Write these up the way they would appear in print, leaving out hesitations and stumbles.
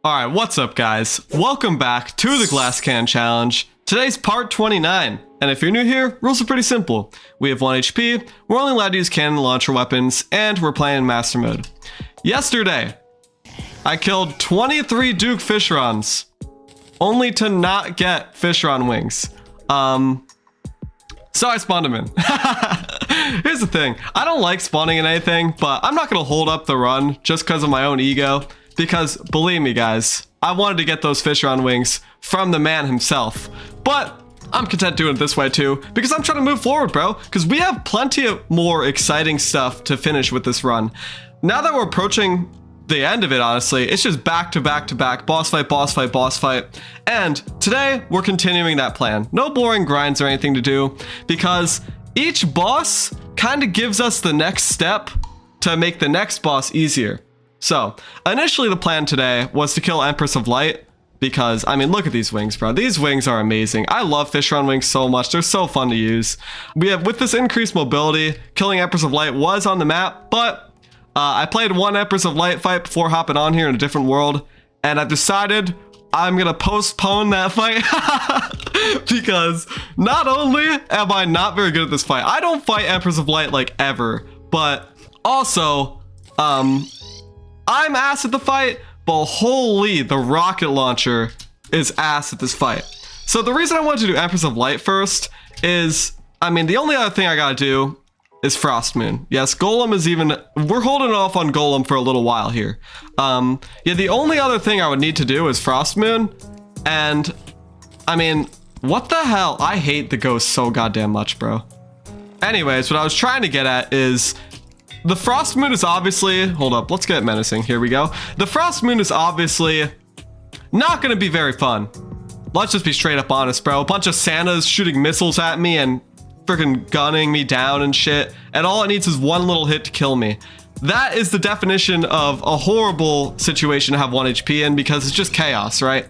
Alright, what's up guys? Welcome back to the Glass Cannon Challenge. Today's part 29, and if you're new here, rules are pretty simple. We have 1 HP, we're only allowed to use cannon launcher weapons, and we're playing in Master Mode. Yesterday, I killed 23 Duke Fishrons, only to not get Fishron wings. So I spawned them in. Here's the thing, I don't like spawning in anything, but I'm not gonna hold up the run just because of my own ego. Because, believe me guys, I wanted to get those Fishron wings from the man himself. But I'm content doing it this way too, because I'm trying to move forward, bro. Because we have plenty of more exciting stuff to finish with this run. Now that we're approaching the end of it, honestly, it's just back to back to back, boss fight, boss fight, boss fight. And today, we're continuing that plan. No boring grinds or anything to do, because each boss kind of gives us the next step to make the next boss easier. So, initially the plan today was to kill Empress of Light, because, I mean, look at these wings, bro. These wings are amazing. I love Fishron wings so much. They're so fun to use. With this increased mobility, killing Empress of Light was on the map, but I played one Empress of Light fight before hopping on here in a different world, and I've decided I'm gonna postpone that fight because not only am I not very good at this fight, I don't fight Empress of Light like ever, but also, I'm ass at the fight, but holy, the rocket launcher is ass at this fight. So the reason I wanted to do Empress of Light first is, I mean, the only other thing I gotta do is Frost Moon. Yes, Golem is we're holding off on Golem for a little while here. Yeah, the only other thing I would need to do is Frost Moon, and I mean, what the hell? I hate the ghost so goddamn much, bro. Anyways, what I was trying to get at is, the Frost Moon is obviously, hold up, let's get menacing, here we go. The Frost Moon is obviously not gonna be very fun. Let's just be straight up honest, bro. A bunch of Santas shooting missiles at me and freaking gunning me down and shit, and all it needs is one little hit to kill me. That is the definition of a horrible situation to have 1 HP in, because it's just chaos, right?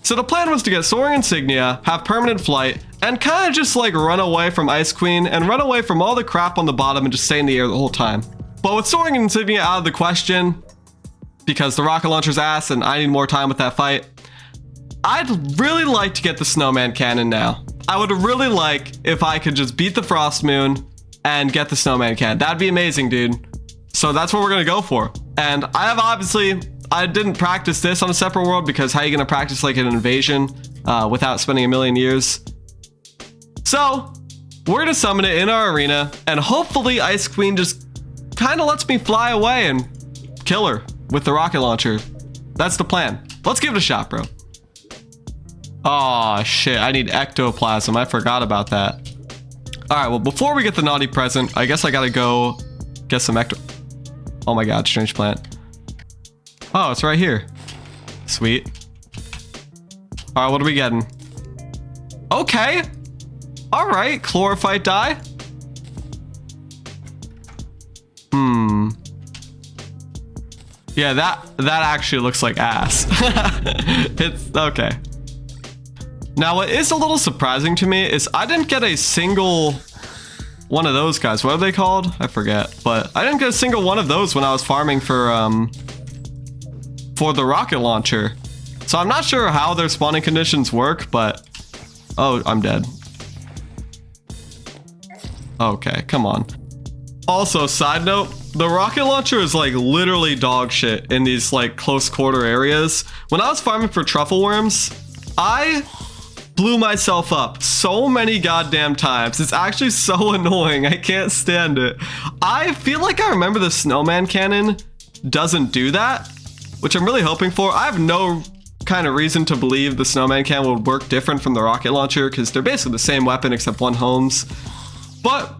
So the plan was to get Soaring Insignia, have permanent flight, and kind of just like run away from Ice Queen and run away from all the crap on the bottom and just stay in the air the whole time. But with Soaring Insignia out of the question, because the rocket launcher's ass and I need more time with that fight, I'd really like to get the Snowman Cannon now. I would really like if I could just beat the Frost Moon and get the Snowman Cannon. That'd be amazing, dude. So that's what we're gonna go for. And I didn't practice this on a separate world, because how are you gonna practice like an invasion without spending a million years? So we're gonna summon it in our arena, and hopefully Ice Queen just kind of lets me fly away and kill her with the rocket launcher. That's the plan. Let's give it a shot, bro. Oh shit, I need ectoplasm. I forgot about that. All right, well, before we get the naughty present, I guess I gotta go get some Oh my god, strange plant. Oh, it's right here. Sweet. All right, what are we getting? Okay. All right, chlorophyte dye. Yeah, that actually looks like ass. It's okay. Now, what is a little surprising to me is I didn't get a single one of those guys. What are they called? I forget. But I didn't get a single one of those when I was farming for the rocket launcher. So I'm not sure how their spawning conditions work, but oh, I'm dead. Okay, come on. Also, side note, the rocket launcher is like literally dog shit in these like close quarter areas. When I was farming for truffle worms, I blew myself up so many goddamn times. It's actually so annoying. I can't stand it. I feel like I remember the Snowman Cannon doesn't do that, which I'm really hoping for. I have no kind of reason to believe the Snowman Cannon would work different from the rocket launcher, because they're basically the same weapon except one homes. But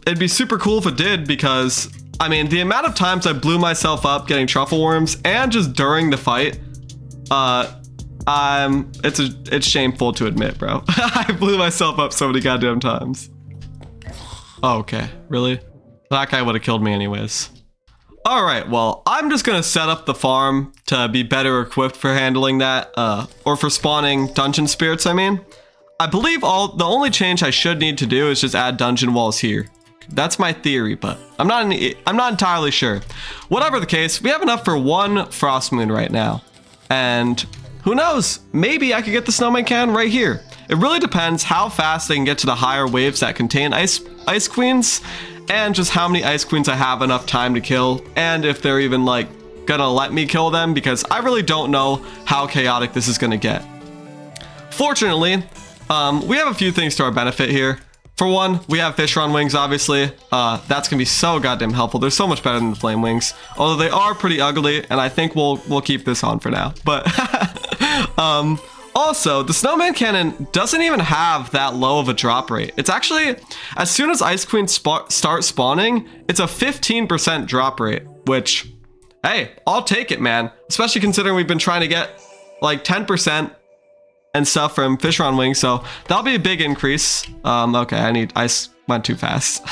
it'd be super cool if it did, because I mean, the amount of times I blew myself up getting truffle worms and just during the fight, it's shameful to admit, bro. I blew myself up so many goddamn times. Oh, okay, really? That guy would have killed me anyways. All right, well, I'm just gonna set up the farm to be better equipped for handling that, or for spawning dungeon spirits, I mean. I believe the only change I should need to do is just add dungeon walls here. That's my theory, but I'm not entirely sure. Whatever the case, we have enough for one Frost Moon right now. And who knows, maybe I could get the snowman cannon right here. It really depends how fast I can get to the higher waves that contain ice queens, and just how many ice queens I have enough time to kill, and if they're even like gonna let me kill them, because I really don't know how chaotic this is gonna get. Fortunately, we have a few things to our benefit here. For one, we have fish on wings, obviously. That's gonna be so goddamn helpful. They're so much better than the flame wings, although they are pretty ugly, and I think we'll keep this on for now. But also, the snowman cannon doesn't even have that low of a drop rate. It's actually, as soon as ice queens start spawning, it's a 15% drop rate, which, hey, I'll take it, man. Especially considering we've been trying to get like 10% and stuff from fish on wings, so that'll be a big increase. Okay, I went too fast.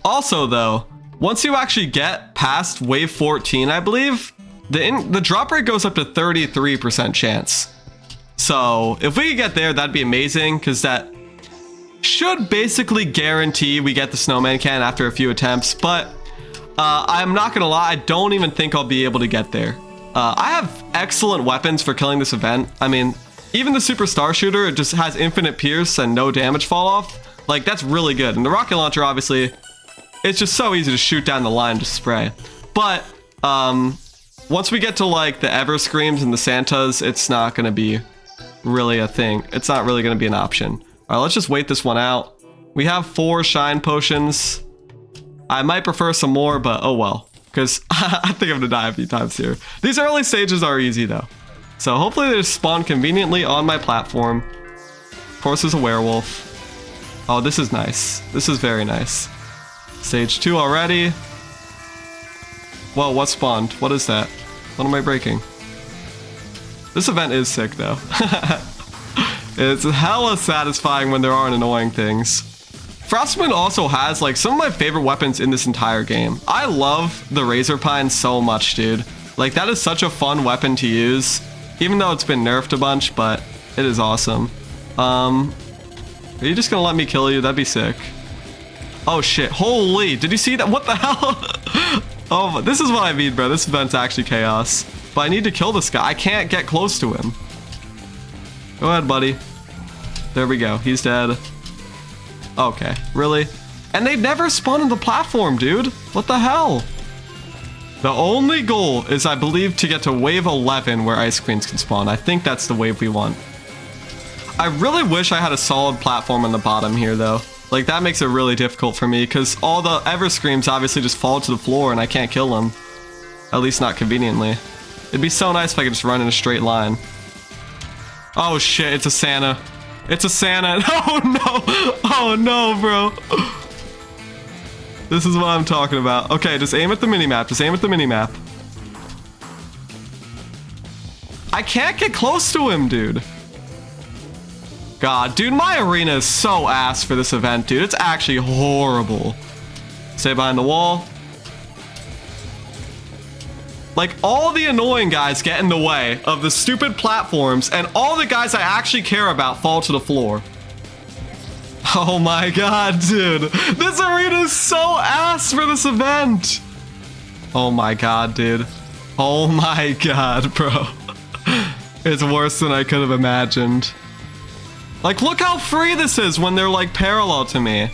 Also though, once you actually get past wave 14, I believe, the drop rate goes up to 33% chance. So if we could get there, that'd be amazing, because that should basically guarantee we get the snowman cannon after a few attempts. But I'm not gonna lie, I don't even think I'll be able to get there. I have excellent weapons for killing this event. I mean, even the super star shooter, it just has infinite pierce and no damage fall off. Like, that's really good. And the rocket launcher, obviously, it's just so easy to shoot down the line, just spray. But once we get to like the ever screams and the Santas, it's not gonna be really a thing. It's not really gonna be an option. All right, let's just wait this one out. We have 4 shine potions. I might prefer some more, but oh well, because I think I'm gonna die a few times here. These early stages are easy though, so hopefully they just spawn conveniently on my platform. Of course, there's a werewolf. Oh, this is nice. This is very nice. Stage 2 already. Whoa, what spawned? What is that? What am I breaking? This event is sick though. It's hella satisfying when there aren't annoying things. Frostmoon also has like some of my favorite weapons in this entire game. I love the Razor Pine so much, dude. Like, that is such a fun weapon to use, even though it's been nerfed a bunch, but it is awesome. Are you just gonna let me kill you? That'd be sick. Oh shit, holy, did you see that? What the hell? Oh, this is what I mean, bro. This event's actually chaos. But I need to kill this guy. I can't get close to him. Go ahead, buddy. There we go. He's dead. Okay, really? And they never spawn on the platform, dude. What the hell? The only goal is, I believe, to get to wave 11 where ice queens can spawn. I think that's the wave we want. I really wish I had a solid platform on the bottom here, though. Like, that makes it really difficult for me, because all the ever screams obviously just fall to the floor and I can't kill them. At least not conveniently. It'd be so nice if I could just run in a straight line. Oh shit, it's a Santa. It's a Santa. Oh no! Oh no, bro. This is what I'm talking about. Okay, just aim at the minimap. Just aim at the minimap. I can't get close to him, dude. God, dude, my arena is so ass for this event, dude. It's actually horrible. Stay behind the wall. Like, all the annoying guys get in the way of the stupid platforms, and all the guys I actually care about fall to the floor. Oh my god, dude. This arena is so ass for this event. Oh my god, dude. Oh my god, bro. It's worse than I could have imagined. Like, look how free this is when they're, like, parallel to me.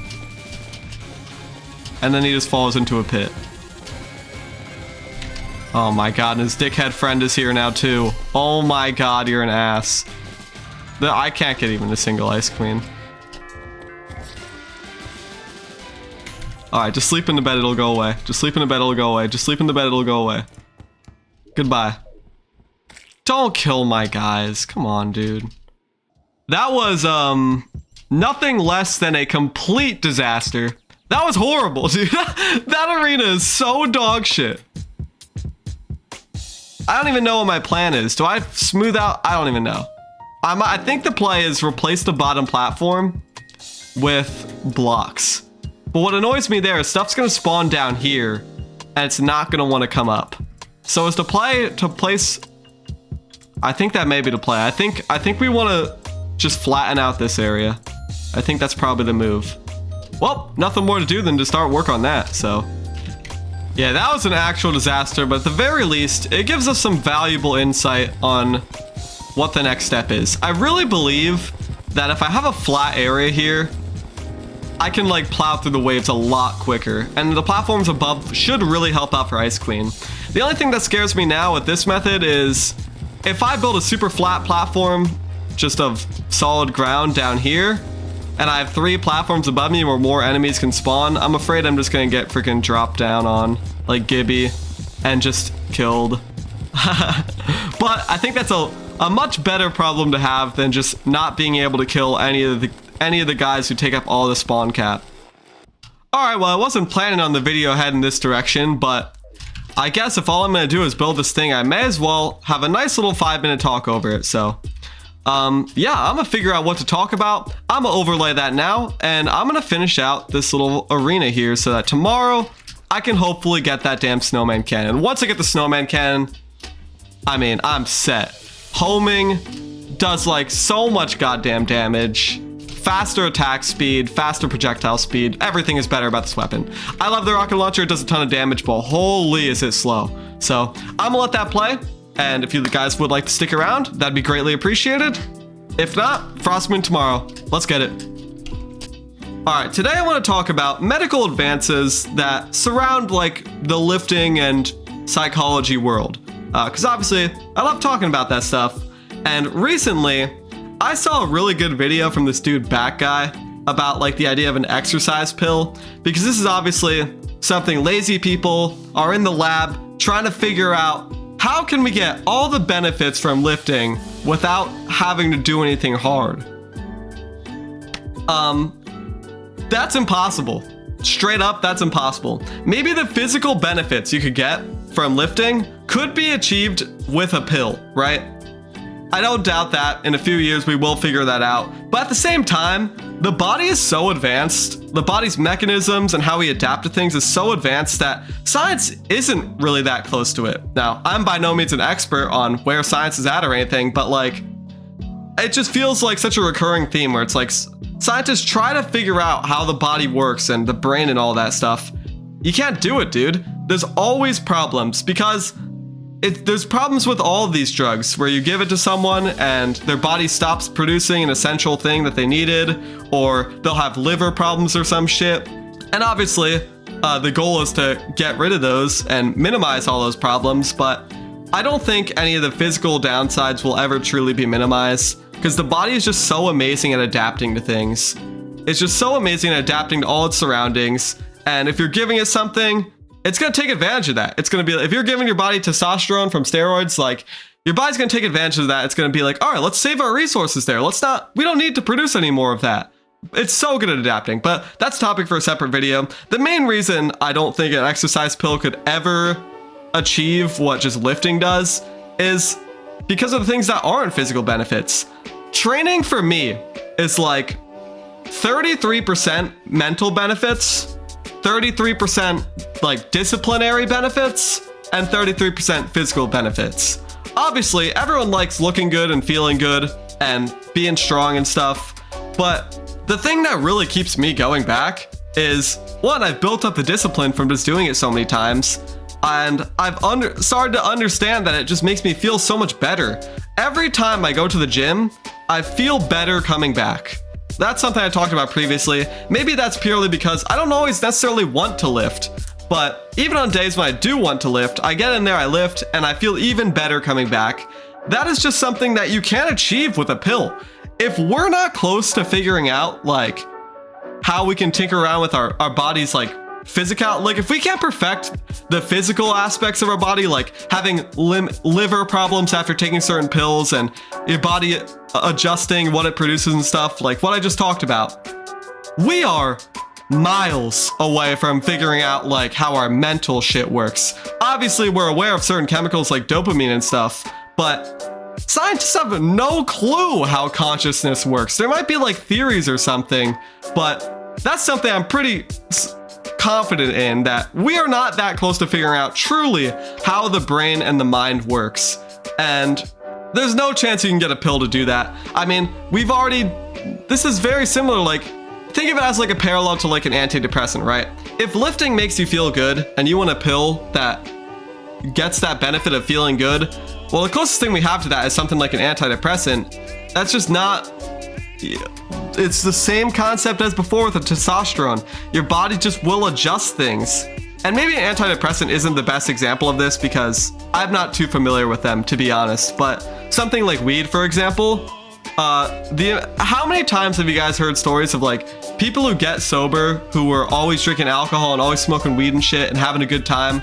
And then he just falls into a pit. Oh my god, and his dickhead friend is here now too. Oh my god, you're an ass. I can't get even a single ice queen. Alright, just sleep in the bed, it'll go away. Just sleep in the bed, it'll go away. Just sleep in the bed, it'll go away. Goodbye. Don't kill my guys. Come on, dude. That was, nothing less than a complete disaster. That was horrible, dude. That arena is so dog shit. I don't even know what my plan is. Do I smooth out? I don't even know. I think the play is replace the bottom platform with blocks. But what annoys me there is stuff's gonna spawn down here, and it's not gonna want to come up. So is the play to place? I think that may be the play. I think we want to just flatten out this area. I think that's probably the move. Well, nothing more to do than to start work on that. So Yeah, that was an actual disaster, but at the very least, it gives us some valuable insight on what the next step is. I really believe that if I have a flat area here, I can like plow through the waves a lot quicker, and the platforms above should really help out for Ice Queen. The only thing that scares me now with this method is if I build a super flat platform just of solid ground down here, and I have 3 platforms above me where more enemies can spawn, I'm afraid I'm just gonna get freaking dropped down on like Gibby and just killed. But I think that's a much better problem to have than just not being able to kill any of the guys who take up all the spawn cap. Alright, well, I wasn't planning on the video heading this direction, but I guess if all I'm gonna do is build this thing, I may as well have a nice little 5-minute talk over it. So yeah, I'm gonna figure out what to talk about. I'm gonna overlay that now, and I'm gonna finish out this little arena here so that tomorrow I can hopefully get that damn snowman cannon. Once I get the snowman cannon, I mean, I'm set. Homing does like so much goddamn damage. Faster attack speed, faster projectile speed. Everything is better about this weapon. I love the rocket launcher. It does a ton of damage, but holy is it slow. So I'm gonna let that play. And if you guys would like to stick around, that'd be greatly appreciated. If not, Frostmoon tomorrow. Let's get it. All right, today I want to talk about medical advances that surround like the lifting and psychology world. Because obviously I love talking about that stuff. And recently I saw a really good video from this dude Back Guy about like the idea of an exercise pill, because this is obviously something lazy people are in the lab trying to figure out. How can we get all the benefits from lifting without having to do anything hard? That's impossible. Straight up, that's impossible. Maybe the physical benefits you could get from lifting could be achieved with a pill, right? I don't doubt that in a few years we will figure that out. But at the same time, the body is so advanced. The body's mechanisms and how we adapt to things is so advanced that science isn't really that close to it. Now, I'm by no means an expert on where science is at or anything, but like, it just feels like such a recurring theme where it's like scientists try to figure out how the body works and the brain and all that stuff. You can't do it, dude. There's always problems because there's problems with all of these drugs where you give it to someone and their body stops producing an essential thing that they needed, or they'll have liver problems or some shit. And obviously, the goal is to get rid of those and minimize all those problems, but I don't think any of the physical downsides will ever truly be minimized because the body is just so amazing at adapting to things. It's just so amazing at adapting to all its surroundings, and if you're giving it something, it's going to take advantage of that. It's going to be, if you're giving your body testosterone from steroids, like your body's going to take advantage of that. It's going to be like, all right, let's save our resources there. We don't need to produce any more of that. It's so good at adapting, but that's a topic for a separate video. The main reason I don't think an exercise pill could ever achieve what just lifting does is because of the things that aren't physical benefits. Training for me is like 33% mental benefits, 33% like disciplinary benefits, and 33% physical benefits. Obviously, everyone likes looking good and feeling good and being strong and stuff, but the thing that really keeps me going back is, one, I've built up the discipline from just doing it so many times, and I've started to understand that it just makes me feel so much better. Every time I go to the gym, I feel better coming back. That's something I talked about previously. Maybe that's purely because I don't always necessarily want to lift, but even on days when I do want to lift, I get in there, I lift, and I feel even better coming back. That is just something that you can't achieve with a pill. If we're not close to figuring out like how we can tinker around with our body's like physical, like if we can't perfect the physical aspects of our body, like having liver problems after taking certain pills and your body adjusting what it produces and stuff, like what I just talked about, we are miles away from figuring out like how our mental shit works. Obviously, we're aware of certain chemicals like dopamine and stuff, but scientists have no clue how consciousness works. There might be like theories or something, but that's something I'm pretty confident in, that we are not that close to figuring out truly how the brain and the mind works. And there's no chance you can get a pill to do that. I mean, this is very similar, like think of it as like a parallel to like an antidepressant, right? If lifting makes you feel good and you want a pill that gets that benefit of feeling good, well, the closest thing we have to that is something like an antidepressant. That's just not, it's the same concept as before with the testosterone. Your body just will adjust things. And maybe an antidepressant isn't the best example of this because I'm not too familiar with them, to be honest, but something like weed, for example, how many times have you guys heard stories of like people who get sober who were always drinking alcohol and always smoking weed and shit and having a good time?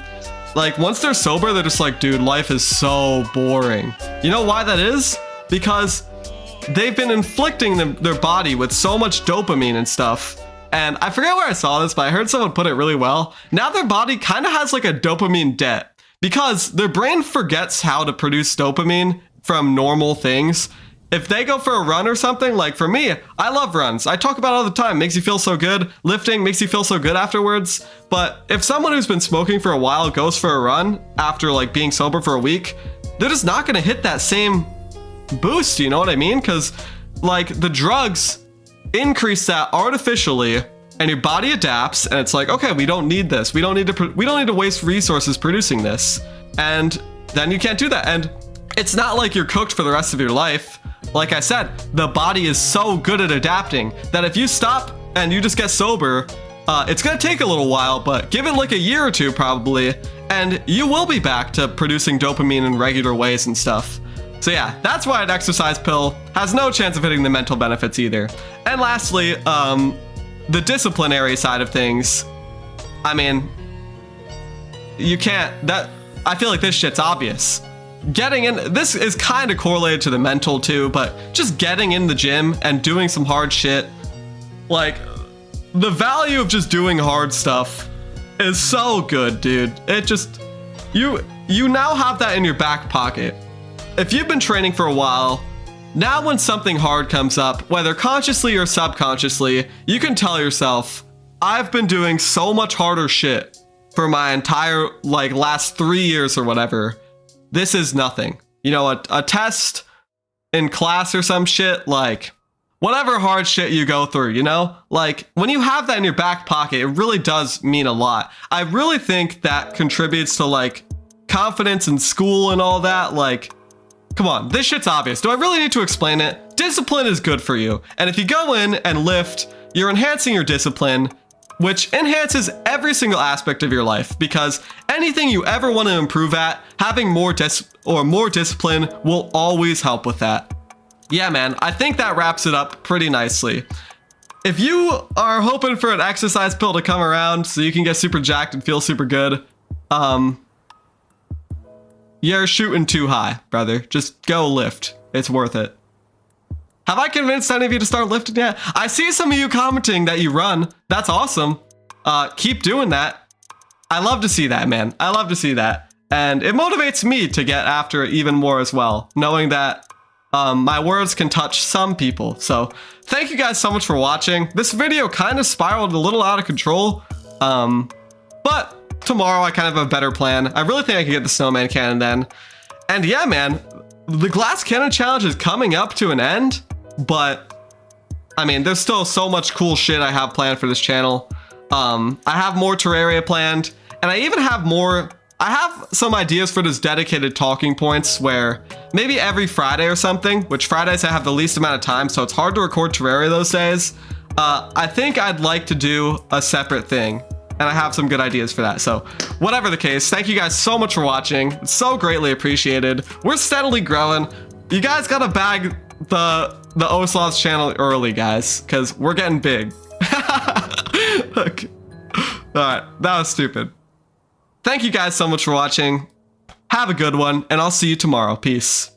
Like once they're sober, they're just like, dude, life is so boring. You know why that is? Because they've been inflicting their body with so much dopamine and stuff. And I forget where I saw this, but I heard someone put it really well. Now their body kind of has like a dopamine debt because their brain forgets how to produce dopamine from normal things. If they go for a run or something, like for me, I love runs. I talk about it all the time. Makes you feel so good. Lifting makes you feel so good afterwards. But if someone who's been smoking for a while goes for a run after like being sober for a week, they're just not going to hit that same boost. You know what I mean? Because like the drugs increase that artificially and your body adapts and it's like, okay, we don't need this. We don't need to waste resources producing this. And then you can't do that. And it's not like you're cooked for the rest of your life. Like I said, the body is so good at adapting that if you stop and you just get sober, it's gonna take a little while, but give it like a year or two probably, and you will be back to producing dopamine in regular ways and stuff. So yeah, that's why an exercise pill has no chance of hitting the mental benefits either. And lastly, the disciplinary side of things. I mean, you can't, I feel like this shit's obvious. Getting in, this is kind of correlated to the mental too, but just getting in the gym and doing some hard shit, like the value of just doing hard stuff is so good, dude. It just, you now have that in your back pocket. If you've been training for a while, now when something hard comes up, whether consciously or subconsciously, you can tell yourself, I've been doing so much harder shit for my entire like last 3 years or whatever. This is nothing. You know, a test in class or some shit, like whatever hard shit you go through, you know, like when you have that in your back pocket, it really does mean a lot. I really think that contributes to like confidence in school and all that. Like, come on, this shit's obvious. Do I really need to explain it? Discipline is good for you. And if you go in and lift, you're enhancing your discipline, which enhances every single aspect of your life, because anything you ever want to improve at, having more discipline will always help with that. Yeah, man, I think that wraps it up pretty nicely. If you are hoping for an exercise pill to come around so you can get super jacked and feel super good, you're shooting too high, brother. Just go lift. It's worth it. Have I convinced any of you to start lifting yet? I see some of you commenting that you run. That's awesome. Keep doing that. I love to see that, man. I love to see that. And it motivates me to get after it even more as well, knowing that my words can touch some people. So thank you guys so much for watching. This video kind of spiraled a little out of control. But tomorrow I kind of have a better plan. I really think I can get the snowman cannon then. And yeah, man, the glass cannon challenge is coming up to an end. But I mean, there's still so much cool shit I have planned for this channel. I have more Terraria planned, and I even have I have some ideas for this dedicated talking points where maybe every Friday or something, which Fridays I have the least amount of time, so it's hard to record Terraria those days. I think I'd like to do a separate thing, and I have some good ideas for that. So whatever the case, thank you guys so much for watching. It's so greatly appreciated. We're steadily growing. You guys gotta bag the Osloths channel early, guys, because we're getting big. Okay. All right, that was stupid. Thank you guys so much for watching. Have a good one, and I'll see you tomorrow. Peace.